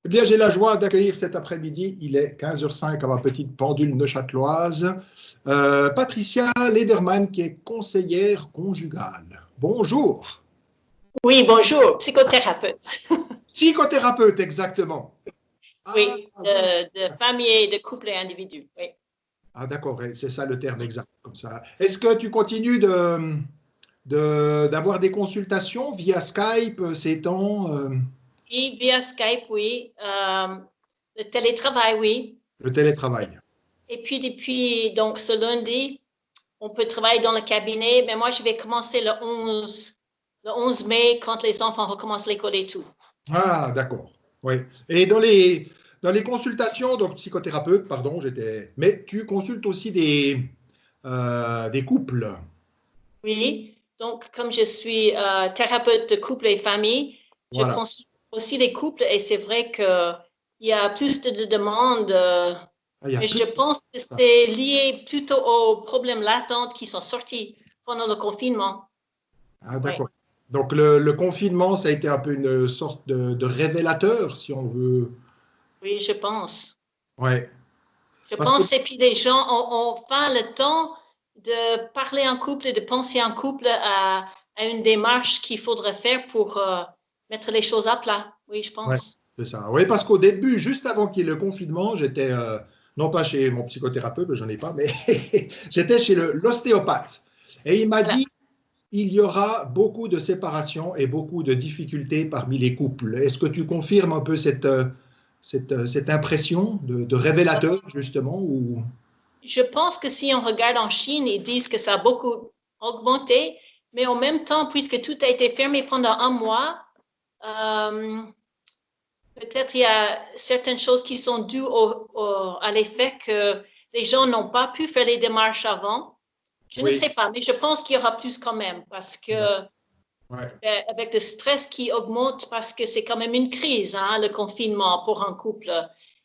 Eh bien, j'ai la joie d'accueillir cet après-midi, il est 15h05 à ma petite pendule neuchâteloise, Patricia Lederman, qui est conseillère conjugale. Bonjour. Oui, bonjour, psychothérapeute. Psychothérapeute, exactement. Ah, Oui, voilà. de famille, de couple et individu. Oui. Ah, d'accord, c'est ça le terme exact, comme ça. Est-ce que tu continues d'avoir des consultations via Skype ces temps, Et via Skype, oui. Le télétravail, oui. le télétravail? Et puis depuis donc ce lundi, on peut travailler dans le cabinet, mais moi je vais commencer le 11 mai quand les enfants recommencent l'école et tout. Ah, d'accord. Oui. Et dans les consultations, donc psychothérapeute, pardon, mais tu consultes aussi des couples. Oui, donc comme je suis thérapeute de couple et famille, je Voilà. consulte aussi les couples et c'est vrai qu'il y a plus de demandes, Ah, il y a mais plus je de pense que ça. c'est lié plutôt aux problèmes latents qui sont sortis pendant le confinement. Ah, Oui, d'accord. Donc le confinement, ça a été un peu une sorte de révélateur, si on veut. oui, je pense. Ouais. Je Parce que pense et puis les gens ont fait le temps de parler en couple et de penser en couple à une démarche qu'il faudrait faire pour mettre les choses à plat. Oui, je ouais, pense. c'est ça. Oui, parce qu'au début, juste avant qu'il y ait le confinement, j'étais non pas chez mon psychothérapeute, j'en ai pas, mais j'étais chez l'ostéopathe. Et il m'a Voilà. dit, il y aura beaucoup de séparations et beaucoup de difficultés parmi les couples. Est-ce que tu confirmes un peu cette impression de révélateur, justement, ou... Je pense que si on regarde en Chine, ils disent que ça a beaucoup augmenté, mais en même temps, puisque tout a été fermé pendant un mois, euh, peut-être il y a certaines choses qui sont dues à l'effet que les gens n'ont pas pu faire les démarches avant. Je ne Oui, sais pas, mais je pense qu'il y aura plus quand même parce ouais, que ouais, avec le stress qui augmente, parce que c'est quand même une crise, hein, le confinement pour un couple.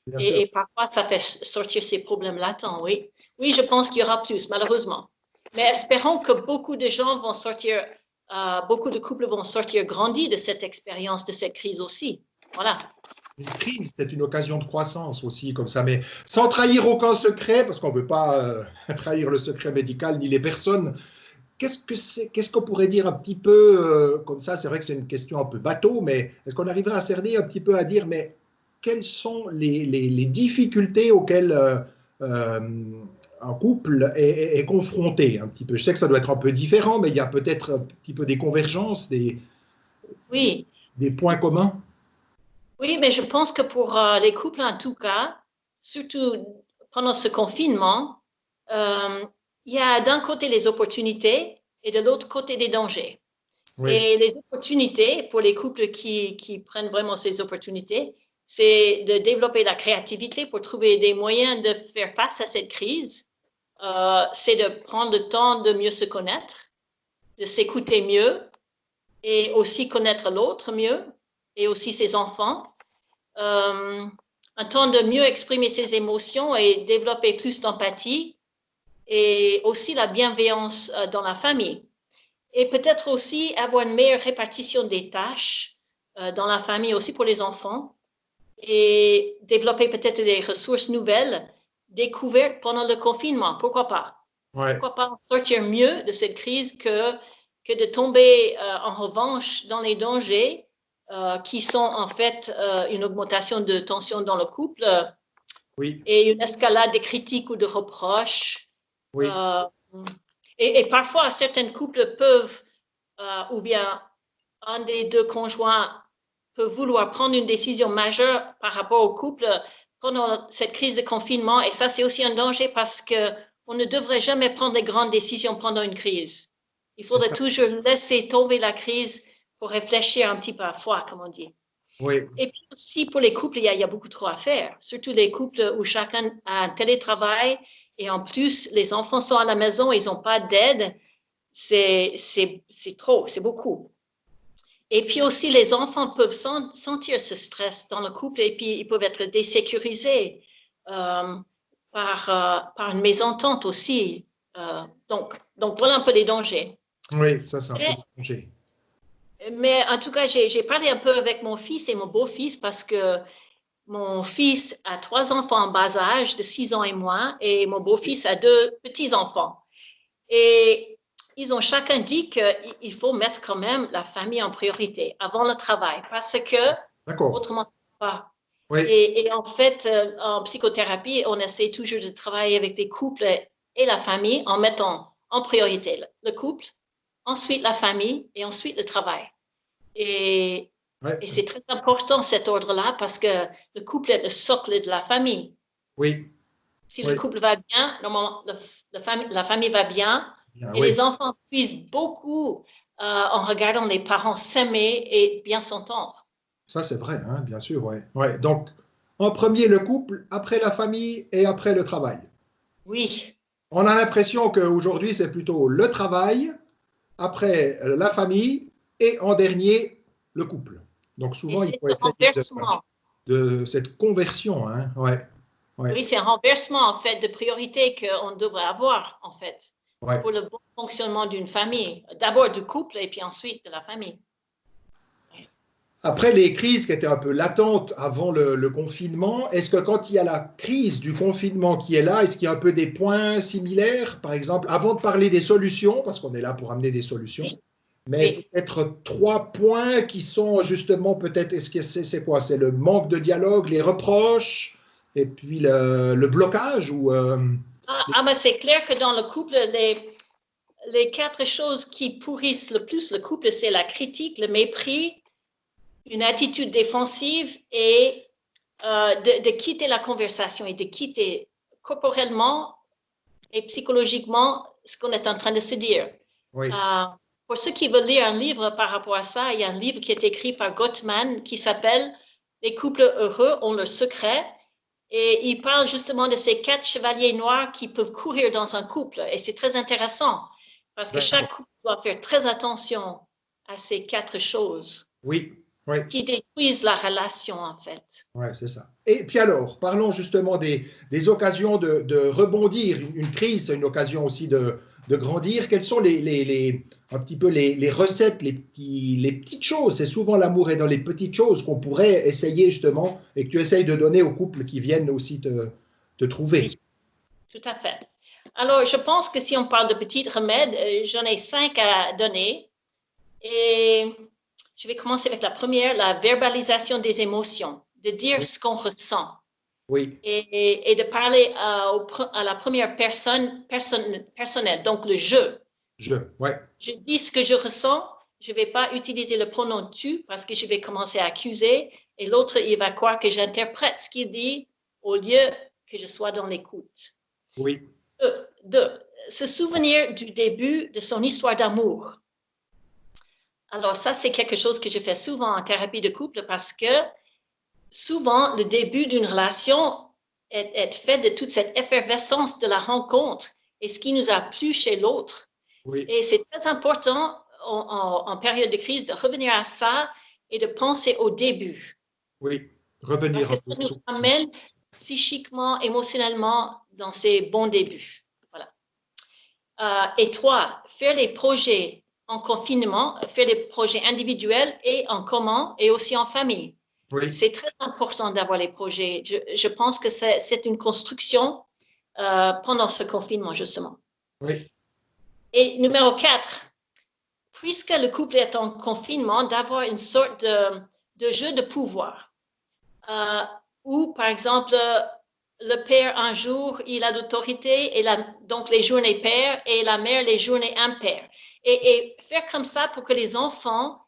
bien sûr. Et parfois, ça fait sortir ces problèmes latents, oui. Oui, je pense qu'il y aura plus, malheureusement. Mais espérons que beaucoup de gens vont sortir, beaucoup de couples vont sortir grandis de cette expérience, de cette crise aussi. Voilà. Une crise, c'est une occasion de croissance aussi, comme ça, mais sans trahir aucun secret, parce qu'on ne veut pas trahir le secret médical ni les personnes. Qu'est-ce qu'on pourrait dire un petit peu comme ça? C'est vrai que c'est une question un peu bateau, mais est-ce qu'on arriverait à cerner un petit peu à dire, mais quelles sont les difficultés auxquelles euh, un couple est confronté un petit peu? Je sais que ça doit être un peu différent, mais il y a peut-être un petit peu des convergences, Oui, des points communs. oui, mais je pense que pour les couples en tout cas, surtout pendant ce confinement, euh, il y a d'un côté les opportunités et de l'autre côté des dangers. Oui, Et les opportunités pour les couples qui prennent vraiment ces opportunités, c'est de développer la créativité pour trouver des moyens de faire face à cette crise. C'est de prendre le temps de mieux se connaître, de s'écouter mieux et aussi connaître l'autre mieux et aussi ses enfants. Euh, un temps de mieux exprimer ses émotions et développer plus d'empathie et aussi la bienveillance dans la famille. Et peut-être aussi avoir une meilleure répartition des tâches dans la famille aussi pour les enfants et développer peut-être des ressources nouvelles découvertes pendant le confinement. Pourquoi pas? ouais, Pourquoi pas sortir mieux de cette crise que de tomber en revanche dans les dangers qui sont en fait une augmentation de tension dans le couple oui, et une escalade des critiques ou de reproches. oui, Euh, et parfois, certains couples peuvent, ou bien un des deux conjoints peut vouloir prendre une décision majeure par rapport au couple pendant cette crise de confinement. Et ça, c'est aussi un danger parce qu'on ne devrait jamais prendre de grandes décisions pendant une crise. Il c'est faudrait ça. toujours laisser tomber la crise pour réfléchir un petit peu à fois, comme on dit. Oui, Et puis aussi, pour les couples, il y a beaucoup trop à faire, surtout les couples où chacun a un télétravail et en plus, les enfants sont à la maison, ils n'ont pas d'aide. C'est trop, c'est beaucoup. Et puis aussi, les enfants peuvent sentir ce stress dans le couple et puis ils peuvent être désécurisés par une mésentente aussi. Donc, voilà un peu les dangers. oui, ça c'est un peu Mais, danger. mais en tout cas, j'ai parlé un peu avec mon fils et mon beau-fils parce que mon fils a 3 enfants en bas âge, de 6 ans et moins, et mon beau-fils a 2 petits-enfants. Et ils ont chacun dit qu'il faut mettre quand même la famille en priorité avant le travail, parce que autrement, pas. Oui. Et en fait, en psychothérapie, on essaie toujours de travailler avec les couples et la famille en mettant en priorité le couple, ensuite la famille et ensuite le travail. Et c'est très important cet ordre-là parce que le couple est le socle de la famille. Oui. Si le couple va bien, normalement, la famille va bien. Et les enfants puissent beaucoup en regardant les parents s'aimer et bien s'entendre. Ça, c'est vrai, hein, bien sûr. Ouais. Donc, en premier, le couple, après la famille et après le travail. Oui. On a l'impression qu'aujourd'hui, c'est plutôt le travail, après la famille et en dernier, le couple. Donc, souvent, il faut essayer de cette conversion. Hein. Ouais. Oui, c'est un renversement, en fait, de priorité qu'on devrait avoir, en fait, pour le bon fonctionnement d'une famille. D'abord du couple et puis ensuite de la famille. Après les crises qui étaient un peu latentes avant le confinement, est-ce que quand il y a la crise du confinement qui est là, est-ce qu'il y a un peu des points similaires, par exemple, avant de parler des solutions, parce qu'on est là pour amener des solutions, mais peut-être 3 points qui sont justement peut-être, est-ce que c'est quoi? C'est le manque de dialogue, les reproches, et puis le blocage ou mais c'est clair que dans le couple, les 4 choses qui pourrissent le plus le couple, c'est la critique, le mépris, une attitude défensive et de quitter la conversation et de quitter corporellement et psychologiquement ce qu'on est en train de se dire. Oui. Pour ceux qui veulent lire un livre par rapport à ça, il y a un livre qui est écrit par Gottman qui s'appelle « Les couples heureux ont leur secret ». Et il parle justement de ces 4 chevaliers noirs qui peuvent courir dans un couple. Et c'est très intéressant parce que chaque couple doit faire très attention à ces 4 choses. Oui. Qui détruisent la relation, en fait. Oui, c'est ça. Et puis alors, parlons justement des occasions de rebondir. Une crise, c'est une occasion aussi de grandir. Quelles sont un petit peu les recettes, les petites choses? C'est souvent l'amour est dans les petites choses qu'on pourrait essayer justement et que tu essayes de donner aux couples qui viennent aussi te trouver. Oui, tout à fait. Alors, je pense que si on parle de petits remèdes, j'en ai 5 à donner. Et je vais commencer avec la première, la verbalisation des émotions, de dire ce qu'on ressent. Oui. Et de parler à la première personne personnelle, donc le je. Je dis ce que je ressens, je ne vais pas utiliser le pronom tu parce que je vais commencer à accuser et l'autre, il va croire que j'interprète ce qu'il dit au lieu que je sois dans l'écoute. Oui. 2. Se souvenir du début de son histoire d'amour. Alors ça, c'est quelque chose que je fais souvent en thérapie de couple parce que souvent, le début d'une relation est fait de toute cette effervescence de la rencontre et ce qui nous a plu chez l'autre. Oui. Et c'est très important en période de crise de revenir à ça et de penser au début. Oui, revenir. Parce que ça nous amène psychiquement, émotionnellement dans ces bons débuts. Voilà. Et 3, faire les projets en confinement, faire des projets individuels et en commun et aussi en famille. Oui. C'est très important d'avoir les projets. Je pense que c'est une construction pendant ce confinement, justement. Oui. Et numéro 4, puisque le couple est en confinement, d'avoir une sorte de jeu de pouvoir. Où, par exemple, le père, un jour, il a l'autorité, et donc les journées paires, et la mère, les journées impaires. Et faire comme ça pour que les enfants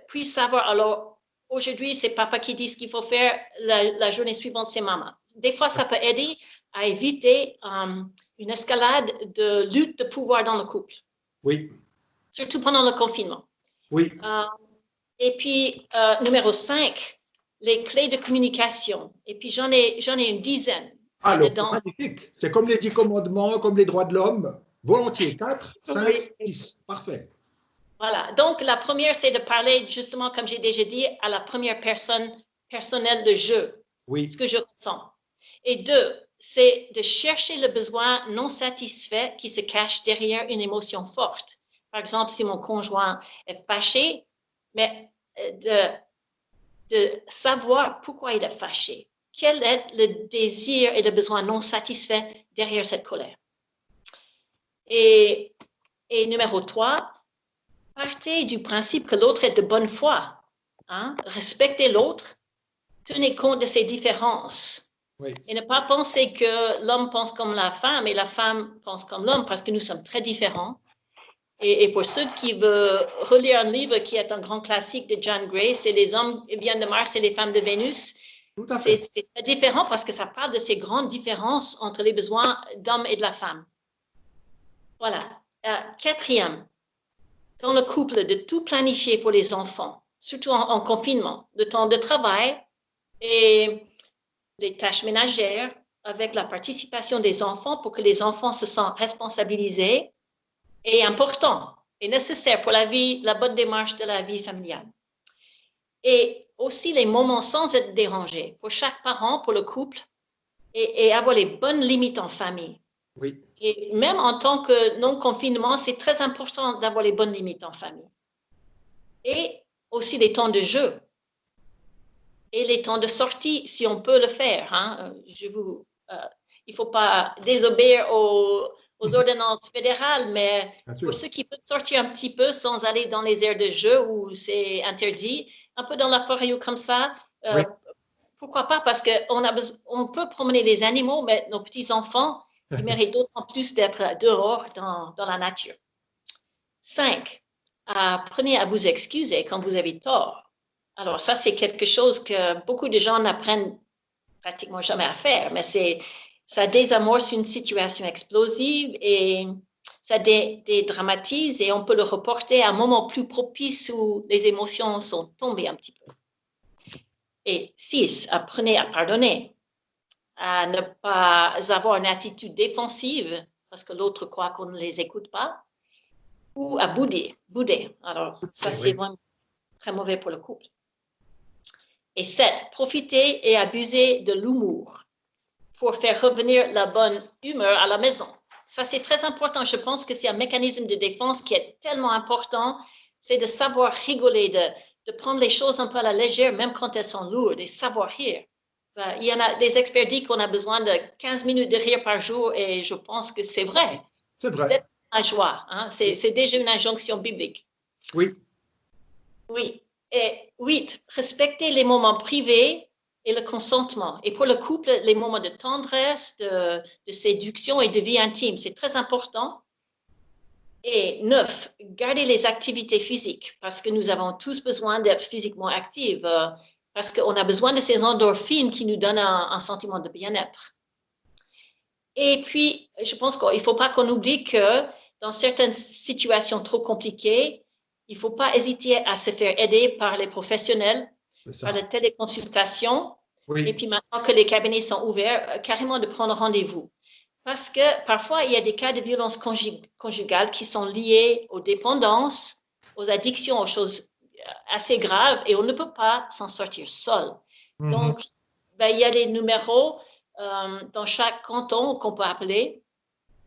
puissent savoir, alors, aujourd'hui, c'est papa qui dit ce qu'il faut faire, la journée suivante, c'est maman. Des fois, ça peut aider à éviter une escalade de lutte de pouvoir dans le couple. Oui. Surtout pendant le confinement. Oui. Et puis, numéro 5, les clés de communication. Et puis, j'en ai une dizaine. Alors, c'est magnifique. C'est comme les 10 commandements, comme les droits de l'homme. Volontiers. 4, 5, 6. Parfait. Voilà. Donc, la première, c'est de parler, justement, comme j'ai déjà dit, à la première personne personnelle de je. Oui. Ce que je ressens. Et 2, c'est de chercher le besoin non satisfait qui se cache derrière une émotion forte. Par exemple, si mon conjoint est fâché, mais de savoir pourquoi il est fâché. quel est le désir et le besoin non satisfait derrière cette colère. Et numéro 3, partez du principe que l'autre est de bonne foi. Hein? Respectez l'autre, tenez compte de ses différences. Oui. Et ne pas penser que l'homme pense comme la femme et la femme pense comme l'homme, parce que nous sommes très différents. Et pour ceux qui veulent relire un livre qui est un grand classique de John Gray, c'est Les hommes viennent de Mars et les femmes de Vénus. C'est très différent parce que ça parle de ces grandes différences entre les besoins d'homme et de la femme. Voilà. 4e, dans le couple, de tout planifier pour les enfants, surtout en confinement, le temps de travail et les tâches ménagères avec la participation des enfants pour que les enfants se sentent responsabilisés et importants et nécessaires pour la vie, la bonne démarche de la vie familiale. Et aussi les moments sans être dérangés pour chaque parent, pour le couple, et avoir les bonnes limites en famille. Oui. Et même en tant que non-confinement, c'est très important d'avoir les bonnes limites en famille. Et aussi les temps de jeu. Et les temps de sortie, si on peut le faire. Hein. Il ne faut pas désobéir aux ordonnances fédérales, mais pour ceux qui peuvent sortir un petit peu sans aller dans les aires de jeu où c'est interdit, un peu dans la forêt ou comme ça, oui. Pourquoi pas? Parce qu'on peut promener les animaux, mais nos petits-enfants, ils méritent d'autant plus d'être dehors dans la nature. 5, apprenez à vous excuser quand vous avez tort. Alors ça, c'est quelque chose que beaucoup de gens n'apprennent pratiquement jamais à faire, mais ça désamorce une situation explosive et ça dédramatise et on peut le reporter à un moment plus propice où les émotions sont tombées un petit peu. Et 6, apprenez à pardonner, à ne pas avoir une attitude défensive parce que l'autre croit qu'on ne les écoute pas, ou à bouder. Alors, ça, c'est vraiment très mauvais pour le couple. Et 7, profitez et abusez de l'humour pour faire revenir la bonne humeur à la maison. Ça, c'est très important. Je pense que c'est un mécanisme de défense qui est tellement important, c'est de savoir rigoler, de prendre les choses un peu à la légère, même quand elles sont lourdes, et savoir rire. Il y en a des experts disent qu'on a besoin de 15 minutes de rire par jour, et je pense que c'est vrai. C'est vrai. C'est la joie. Hein? C'est déjà une injonction biblique. Oui. Oui. Et 8, respectez les moments privés et le consentement. Et pour le couple, les moments de tendresse, de séduction et de vie intime, c'est très important. Et 9, gardez les activités physiques parce que nous avons tous besoin d'être physiquement actifs, parce qu'on a besoin de ces endorphines qui nous donnent un sentiment de bien-être. Et puis, je pense qu'il ne faut pas qu'on oublie que dans certaines situations trop compliquées, il ne faut pas hésiter à se faire aider par les professionnels, par la téléconsultation. Oui. Et puis maintenant que les cabinets sont ouverts, carrément de prendre rendez-vous. Parce que parfois, il y a des cas de violence conjugale qui sont liés aux dépendances, aux addictions, aux choses assez graves, et on ne peut pas s'en sortir seul. Donc, il y a des numéros dans chaque canton qu'on peut appeler,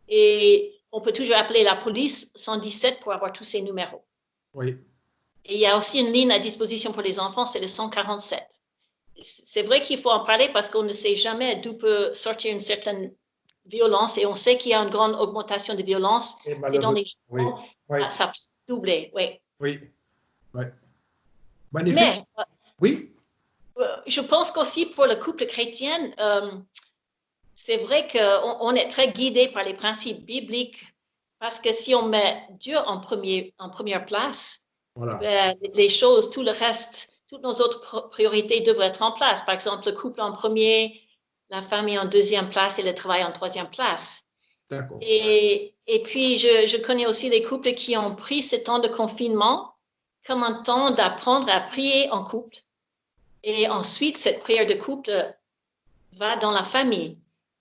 et on peut toujours appeler la police 117 pour avoir tous ces numéros. Oui. Et il y a aussi une ligne à disposition pour les enfants, c'est le 147. C'est vrai qu'il faut en parler parce qu'on ne sait jamais d'où peut sortir une certaine violence et on sait qu'il y a une grande augmentation de violence. C'est dans les gens, ça peut doubler. Oui. Oui. Oui. Magnifique. Mais, oui. Je pense qu'aussi pour le couple chrétien, c'est vrai qu'on est très guidé par les principes bibliques parce que si on met Dieu en première place, voilà. Les choses, tout le reste, toutes nos autres priorités devraient être en place. Par exemple, le couple en premier, la famille en deuxième place et le travail en troisième place. D'accord. Et puis, je connais aussi les couples qui ont pris ce temps de confinement comme un temps d'apprendre à prier en couple. Et ensuite, cette prière de couple va dans la famille.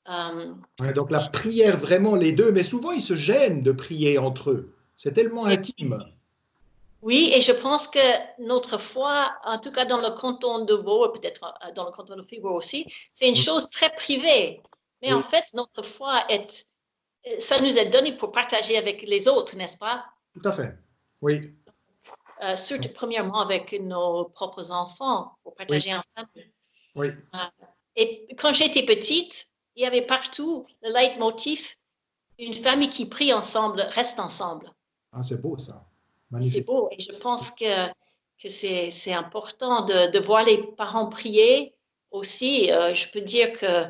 Donc, la prière, vraiment, les deux, mais souvent, ils se gênent de prier entre eux. C'est tellement intime. Oui, et je pense que notre foi, en tout cas dans le canton de Vaud, peut-être dans le canton de Fribourg aussi, c'est une chose très privée. Mais en fait, notre foi, ça nous est donné pour partager avec les autres, n'est-ce pas? Tout à fait, oui. Surtout, premièrement, avec nos propres enfants, pour partager en famille. Oui. Et quand j'étais petite, il y avait partout le leitmotiv, une famille qui prie ensemble, reste ensemble. Ah, c'est beau ça. C'est Magnifique. beau. Et je pense que c'est important de voir les parents prier aussi. Je peux dire que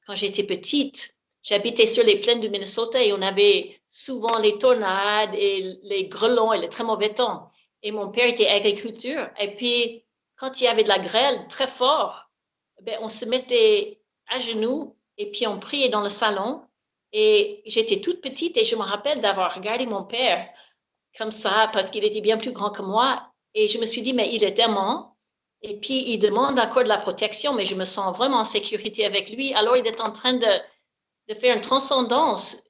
quand j'étais petite, j'habitais sur les plaines du Minnesota et on avait souvent les tornades et les grêlons et le très mauvais temps. Et mon père était agriculteur. Et puis, quand il y avait de la grêle très fort, ben, on se mettait à genoux et puis on priait dans le salon. Et j'étais toute petite et je me rappelle d'avoir regardé mon père comme ça parce qu'il était bien plus grand que moi. Et je me suis dit, mais il est aimant. Et puis, il demande encore de la protection, mais je me sens vraiment en sécurité avec lui. Alors, il est en train de faire une transcendance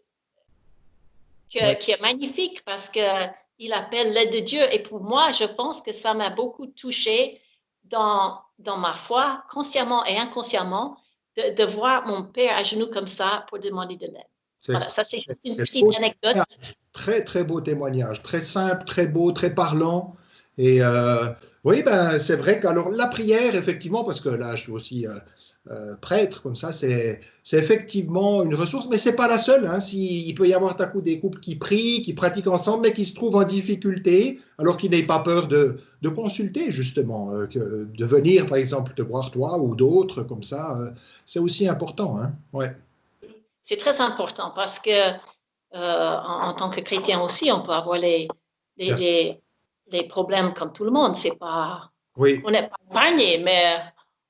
qui Ouais. est magnifique parce qu'il appelle l'aide de Dieu. Et pour moi, je pense que ça m'a beaucoup touchée dans ma foi, consciemment et inconsciemment, de voir mon père à genoux comme ça pour demander de l'aide. Voilà, ça c'est une Quel petite beau anecdote. très, très beau témoignage, très simple, très beau, très parlant. Et oui, ben, c'est vrai qu'alors la prière, effectivement, parce que là, je suis aussi prêtre, comme ça, c'est effectivement une ressource, mais c'est pas la seule. Hein. Il peut y avoir à coup des couples qui prient, qui pratiquent ensemble, mais qui se trouvent en difficulté, alors qu'ils n'aient pas peur de consulter, justement, de venir, par exemple, te voir toi ou d'autres, comme ça, c'est aussi important. Hein. Ouais. C'est très important parce que en tant que chrétien aussi, on peut avoir les problèmes comme tout le monde. C'est pas, Oui, on n'est pas épargné, mais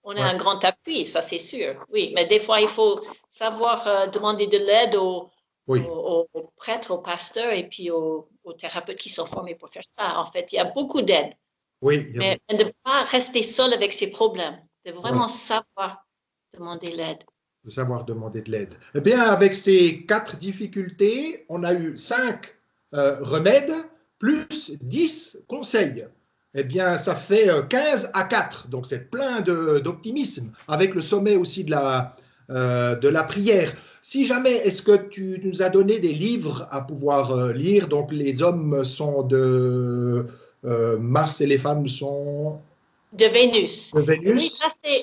on a ouais. un grand appui, ça c'est sûr. Oui, mais des fois, il faut savoir demander de l'aide Oui, aux prêtres, aux pasteurs et puis aux thérapeutes qui sont formés pour faire ça. En fait, il y a beaucoup d'aide, oui, il y a mais beaucoup. de ne pas rester seul avec ses problèmes, de Voilà, vraiment savoir demander l'aide. de savoir demander de l'aide. Eh bien, avec ces 4 difficultés, on a eu 5 remèdes plus 10 conseils. Eh bien, ça fait 15 à 4. Donc, c'est plein d'optimisme, avec le sommet aussi de la prière. Si jamais, est-ce que tu nous as donné des livres à pouvoir lire? Donc, les hommes sont de Mars et les femmes sont De Vénus. de Oui, Vénus.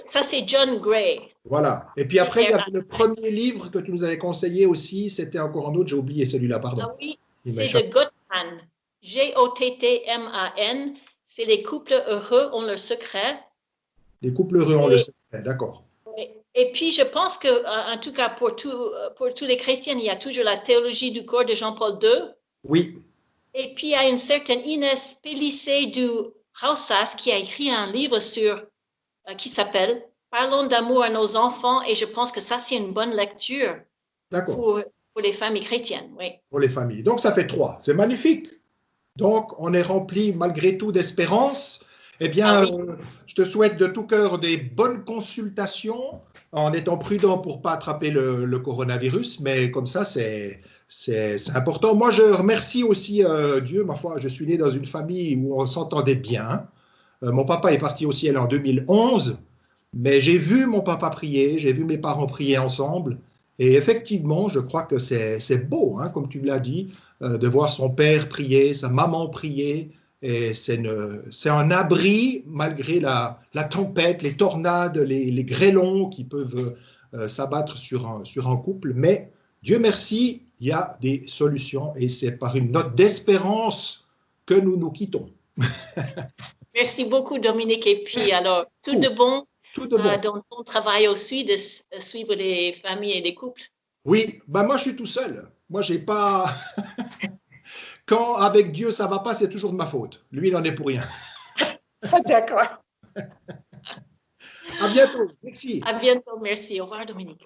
ça c'est John Gray. Voilà. Et puis après, il y avait le G-R-A. premier livre que tu nous avais conseillé aussi. C'était encore un autre, j'ai oublié celui-là, pardon. Ah oui, Il c'est de m'échappe. Gottman. Gottman. C'est les couples heureux ont leur secret. Les couples heureux ont le Et, secret, d'accord. et puis, je pense que, en tout cas, pour tous les chrétiens, il y a toujours la théologie du corps de Jean-Paul II. Oui, Et puis, il y a une certaine Inès Pellissé du Rausas qui a écrit un livre qui s'appelle Parlons d'amour à nos enfants. Et je pense que ça, c'est une bonne lecture d'accord, pour, pour les familles chrétiennes. Oui. pour les familles. Donc, ça fait 3. C'est magnifique. Donc, on est rempli malgré tout d'espérance. Eh Ah bien, oui. je te souhaite de tout cœur des bonnes consultations en étant prudent pour ne pas attraper le coronavirus. Mais comme ça, c'est important. Moi, je remercie aussi Dieu. Ma foi, je suis né dans une famille où on s'entendait bien. Mon papa est parti au ciel en 2011, mais j'ai vu mon papa prier, j'ai vu mes parents prier ensemble. Et effectivement, je crois que c'est beau, hein, comme tu l'as dit, de voir son père prier, sa maman prier. Et c'est un abri malgré la tempête, les tornades, les grêlons qui peuvent s'abattre sur un couple. Mais Dieu merci, il y a des solutions et c'est par une note d'espérance que nous nous quittons. Merci beaucoup, Dominique. Et puis, Merci alors, tout de beaucoup. bon Tout de bon. dans ton travail aussi de suivre les familles et les couples. Oui, bah moi je suis tout seul. Moi j'ai pas. Quand avec Dieu ça va pas, c'est toujours de ma faute. Lui il en est pour rien. D'accord. À bientôt. Merci. À bientôt. Merci. Au revoir, Dominique.